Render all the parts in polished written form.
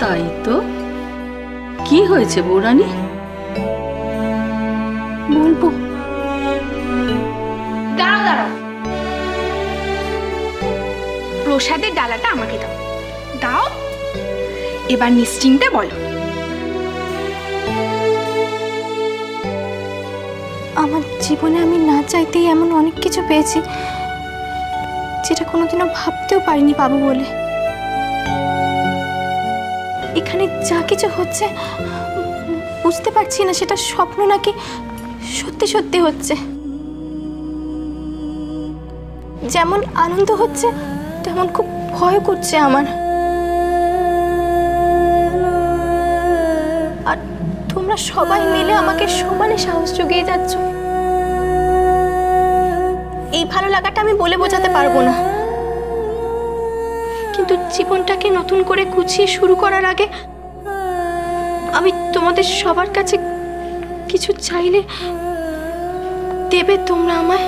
তাই তো, কি হয়েছে বৌরানী? বলবো। দাঁড়াও দাঁড়াও, প্রসাদের ডালাটা আমাকে দাও। দাও, এবার নিশ্চিন্তে বলো। আমার জীবনে আমি না চাইতেই এমন অনেক কিছু পেয়েছি যেটা কোনোদিনও ভাবতেও পারিনি পাবো বলে। এখানে যা কিছু হচ্ছে বুঝতে পারছি না সেটা স্বপ্ন নাকি সত্যি সত্যি হচ্ছে। যেমন আনন্দ হচ্ছে তেমন খুব ভয় করছে আমার। আর তোমরা সবাই মিলে আমাকে সমানে সাহস জুগিয়ে যাচ্ছ। এই ভালো লাগাটা আমি বলে বোঝাতে পারবো না, কিন্তু জীবনটাকে নতুন করে গুছিয়ে শুরু করার আগে আমি তোমাদের সবার কাছে কিছু চাইলে দেবে তোমরা আমায়?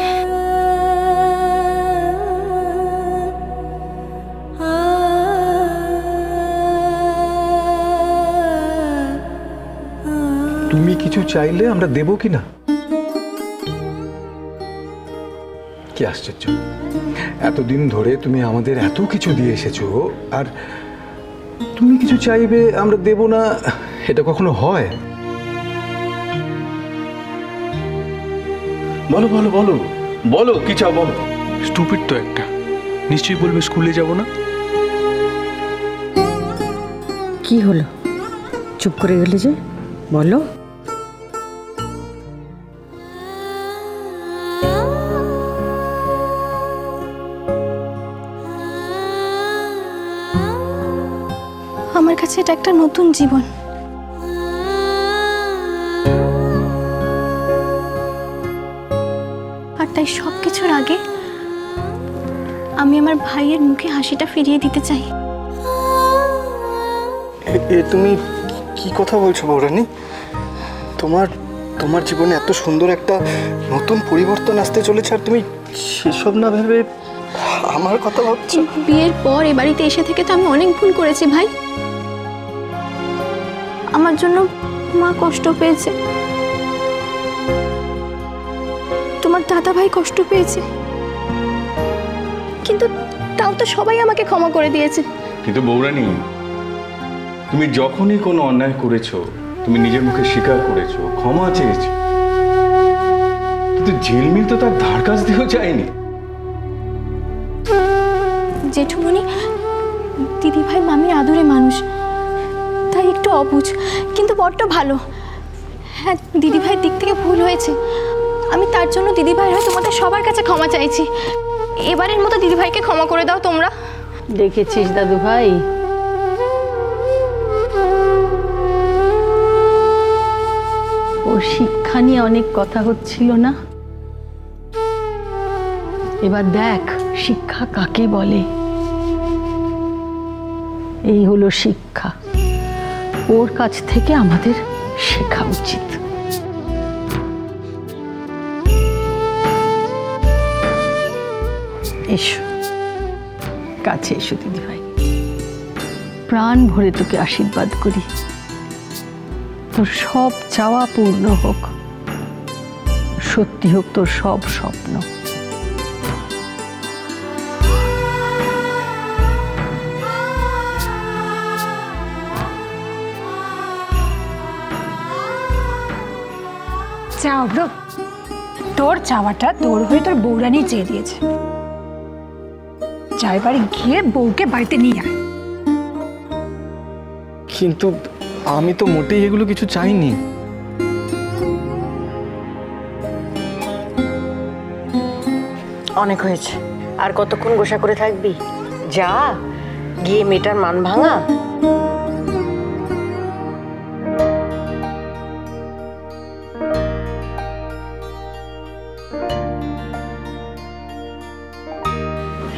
তুমি কিছু চাইলে আমরা দেব কি না? কি আশ্চর্য, এতদিন ধরে তুমি আমাদের এত কিছু দিয়ে এসেছো, আর তুমি কিছু চাইবে আমরা দেব না, এটা কখনো হয়? বলো বলো বলো বলো, কি চাও বলো। স্টুপিড তো একটা, নিশ্চয়ই বলবে স্কুলে যাব না। কি হলো, চুপ করে গেলে যে? বলো। আমার কাছে এটা একটা নতুন জীবন। আর তাই সবকিছুর আগে আমি আমার ভাইয়ের মুখে হাসিটা ফিরিয়ে দিতে চাই। তুমি কি কথা বলছো বৌরানী? তোমার জীবনে এত সুন্দর একটা নতুন পরিবর্তন আসতে চলেছে, আর তুমি সেসব না ভেবে আমার কথা ভাবছো? বিয়ের পর এ বাড়িতে এসে থেকে তো আমি অনেক ভুল করেছি ভাই। আমার জন্য মা কষ্ট পেয়েছে, তোমার দাদা ভাই কষ্ট পেয়েছে, কিন্তু তাও তো সবাই আমাকে ক্ষমা করে দিয়েছে। কিন্তু বৌরানী, তুমি যখনই কোনো অন্যায় করেছো, তুমি নিজের মুখে স্বীকার করেছো, ক্ষমা চেয়েছো, কিন্তু ঝিলমিল তো তার ধার কাছ দিয়েও যায়নি। জেঠুমনি, দিদি ভাই মামির আদুরে মানুষ, তাই একটু অবুঝ, কিন্তু বড্ড ভালো। হ্যাঁ, দিদি ভাইয়ের দিক থেকে ভুল হয়েছে, আমি তার জন্য দিদি ভাইয়ের হয়ে তোমাদের সবার কাছে ক্ষমা চাইছি। এবারের মতো দিদি ভাইকে ক্ষমা করে দাও তোমরা। দেখেছিস দাদু ভাই, ওর শিক্ষা নিয়ে অনেক কথা হচ্ছিল না, এবার দেখ শিক্ষা কাকে বলে। এই হলো শিক্ষা, ওর কাছ থেকে আমাদের শেখা উচিত। এসো কাছে এসো দিদি ভাই, প্রাণ ভরে তোকে আশীর্বাদ করি, তোর সব চাওয়া পূর্ণ হোক, সত্যি হোক তোর সব স্বপ্ন। চাও ব্রো, তোর চাওয়াটা তোর হয়ে তোর বৌরানী চেয়ে দিয়েছে। যাই বাড়ি গিয়ে বউকে বাড়িতে নিয়ে আয়। কিন্তু আমি তো মোটেই এগুলো কিছু চাইনি। অনেক হয়েছে, আর কতক্ষণ গোসা করে থাকবি? যা গিয়ে মেয়েটার মান ভাঙা।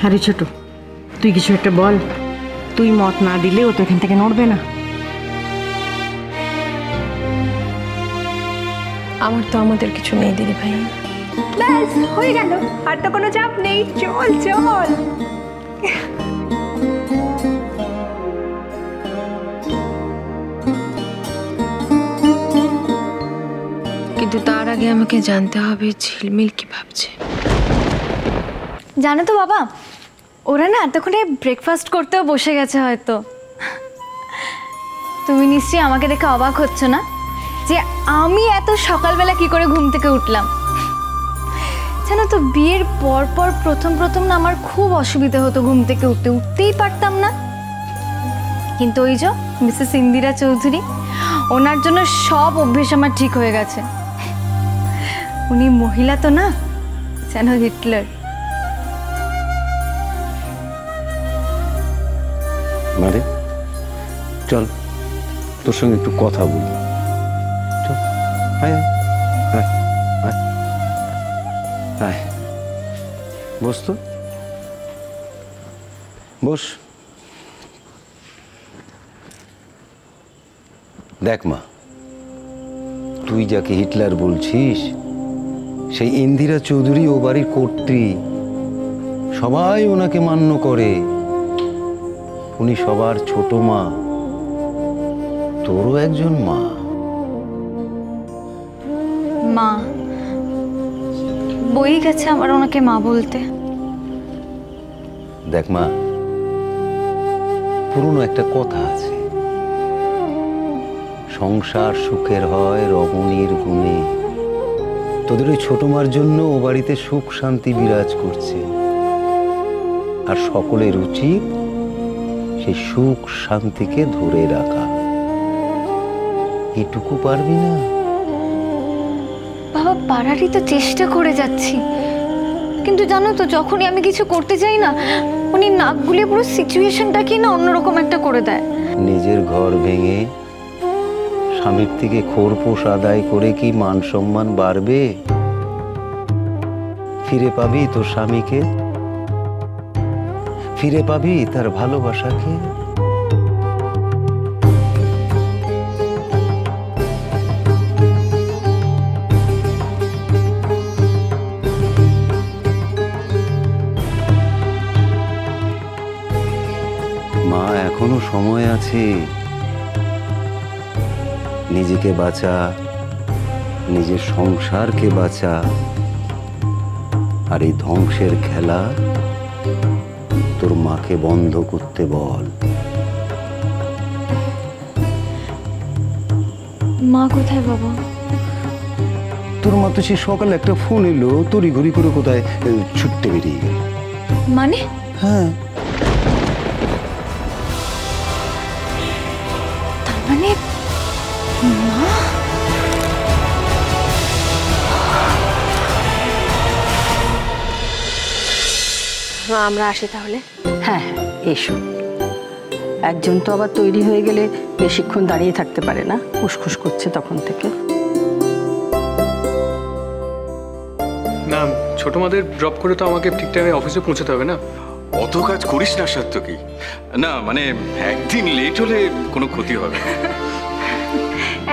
আরে ছোট, তুই কিছু একটা বল। তুই মত না দিলে ও তো এখান থেকে নড়বে না। আমার তো আমাদের কিছু নেই দিদি ভাই। ব্যাস হয়ে গেল, আর তো কোনো চাপ নেই। চল চল। আগে আমাকে জানতে হবে ঝিলমিল কি ভাবছে। জানো তো বাবা, ওরা না এতক্ষণে ব্রেকফাস্ট করতেও বসে গেছে হয়তো। তুমি নিশ্চয়ই আমাকে দেখে অবাক হচ্ছ না যে আমি এত সকালবেলা কি করে ঘুম থেকে উঠলাম। জানো তো, বিয়ের পর পর প্রথম না আমার খুব অসুবিধা হতো, ঘুম থেকে উঠতেই পারতাম না। কিন্তু ওই যে মিসেস ইন্দিরা চৌধুরী, ওনার জন্য সব অভ্যেস আমার ঠিক হয়ে গেছে। উনি মহিলা তো না, যেন হিটলার। মানে চল, তোর সঙ্গে একটু কথা বলি। চল, আয় আয় আয় আয়, বস তো, বস। দেখ মা, তুই যাকে হিটলার বলছিস সেই ইন্দিরা চৌধুরী ও বাড়ির কর্ত্রী, সবাই ওনাকে মান্য করে। উনি সবার ছোট মা, তোরও একজন মা। মা বই গেছে আমার ওনাকে মা বলতে। দেখ মা, পুরনো একটা কথা আছে, সংসার সুখের হয় রমণীর গুণে। তোদের ওই ছোট মার জন্য ও বাড়িতে সুখ শান্তি বিরাজ করছে, আর সকলের উচিত সেই সুখ শান্তিকে ধরে রাখা। এটুকু পারবি না? বাবা, পারারই তো চেষ্টা করে যাচ্ছি, কিন্তু জানো তো, যখনই আমি কিছু করতে চাই না, উনি নাক গুলিয়ে পুরো সিচুয়েশনটাকে না অন্যরকম একটা করে দেয়। নিজের ঘর ভেঙে স্বামীর থেকে খোরপোশ আদায় করে কি মান সম্মান বাড়বে? ফিরে পাবি তোর স্বামীকে, ফিরে পাবি তার ভালোবাসাকে। মা, এখনো সময় আছে। নিজেকে বাঁচা, নিজের সংসারকে বাঁচা, আর এই ধ্বংসের খেলা তোর মাকে বন্ধ করতে বল। মা কোথায় বাবা? তোর মা তো সে সকালে একটা ফোন এলো, তড়ি ঘড়ি করে কোথায় ছুটতে বেরিয়ে গেল। মানে? হ্যাঁ, তার মানে মা? আমরা আসি তাহলে। হ্যাঁ হ্যাঁ, এসো। একজন তো আবার তৈরি হয়ে গেলে বেশিক্ষণ দাঁড়িয়ে থাকতে পারে না, উসখুস করছে তখন থেকে। না, ছোট মাদের ড্রপ করে তো আমাকে ঠিক টাইমে অফিসে পৌঁছাতে হবে না। অত কাজ করিস না সত্য কি? না মানে একদিন লেট হলে কোনো ক্ষতি হবে না।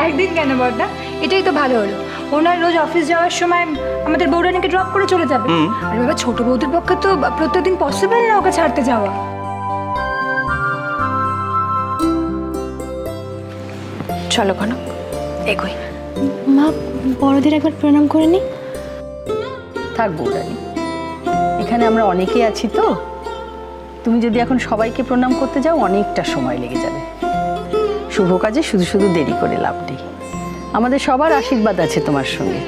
একদিন কেন বড়দা, এটাই তো ভালো হলো। ওনার রোজ অফিস যাওয়ার সময় আমাদের বৌরানীকে ড্রপ করে চলে যাবে। আর বাবা, ছোট বৌদির পক্ষে তো প্রত্যেকদিন পসিবল না ওকে ছাড়তে যাওয়া। চলো কোনো এগোই। মা, বড়দের একবার প্রণাম করে নি। থাক বৌরানী, এখানে আমরা অনেকেই আছি তো। তুমি যদি এখন সবাইকে প্রণাম করতে যাও অনেকটা সময় লেগে যাবে। শুভ কাজে শুধু শুধু দেরি করে লাভ নেই। আমাদের সবার আশীর্বাদ আছে তোমার সঙ্গে,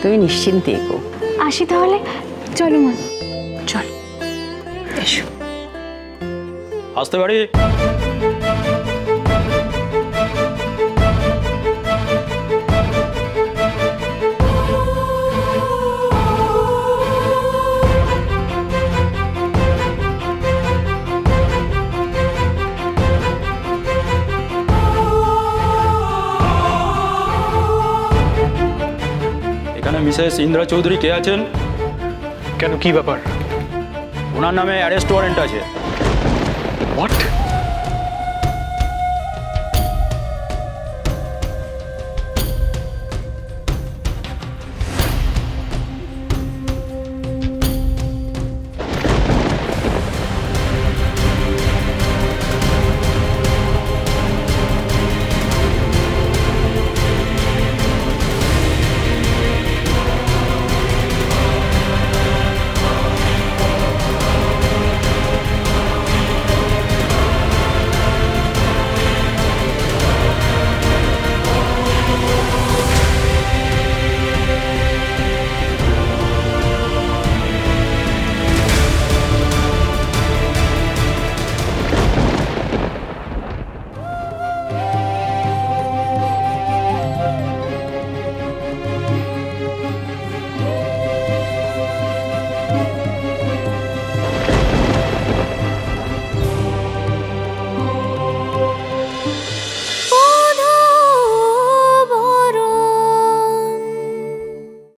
তুমি নিশ্চিন্তে এগো। আসি তাহলে, চলো মা। চল এসো। আসতে পারি? এখানে মিসেস ইন্দিরা চৌধুরী কে আছেন? কেন, কি ব্যাপার? ওনার নামে অ্যারেস্ট ওয়ারেন্ট আছে। হোয়াট?